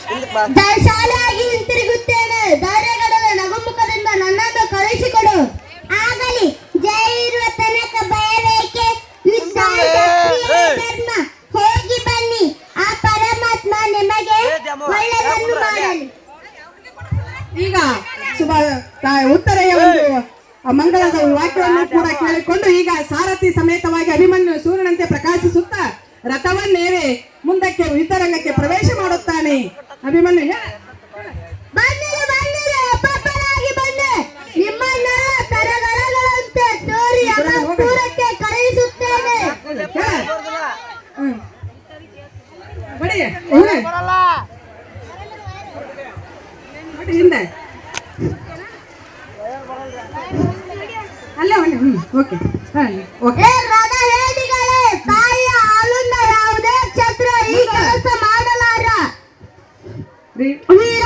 ಶಾಲೆಯಾಗಿ ಹಿಂತಿರುಗುತ್ತೇನೆ. ಧೈರ್ಯಗೆಡದೆ ನಗುಮುಖದಿಂದ ನನ್ನನ್ನು ಕಳಿಸಿಕೊಡು. ಆಗಲಿ, ಜಯ ಇರುವ ತನಕ ಭಯವೇಕೆ? ಯುದ್ಧ ಧರ್ಮ. ಹೋಗಿ ಬನ್ನಿ, ಆ ಪರಮಾತ್ಮ ನಿಮಗೆ ಒಳ್ಳೆಯದನ್ನು ಮಾಡಲಿ. ಈಗ ಉತ್ತರೆಯ ಒಂದು ಮಂಗಳದ ವಾಕ್ಯವನ್ನು ಕೂಡ ಕೇಳಿಕೊಂಡು ಈಗ ಸಾರಥಿ ಸಮೇತವಾಗಿ ಅಭಿಮನ್ಯು ಸೂರ್ಯನಂತೆ ಪ್ರಕಾಶಿಸುತ್ತಾ ರಥವನ್ನೇರಿ ಮುಂದಕ್ಕೆ ಯುದ್ಧರಂಗಕ್ಕೆ ಪ್ರವೇಶ ಮಾಡುತ್ತಾನೆ. ಅಭಿಮನ್ಯು ನಿಮ್ಮನ್ನೆಲ್ಲ ತರಗರಗಳಂತೆ ತೋರಿ ಅಂತಃಪುರಕ್ಕೆ ಕರೆಯಿಸುತ್ತೇನೆ. ಹಿಂದೆ ಅಲ್ಲೇ ಓಕೆ ರಥವೇದಿಗಳೇ, ತಾಯಿಯ ಹಾಲುಂಡ ಯಾವುದೇ ಛತ್ರ ಈ ಕೆಲಸ ಮಾಡಲಾರ. ವೀರ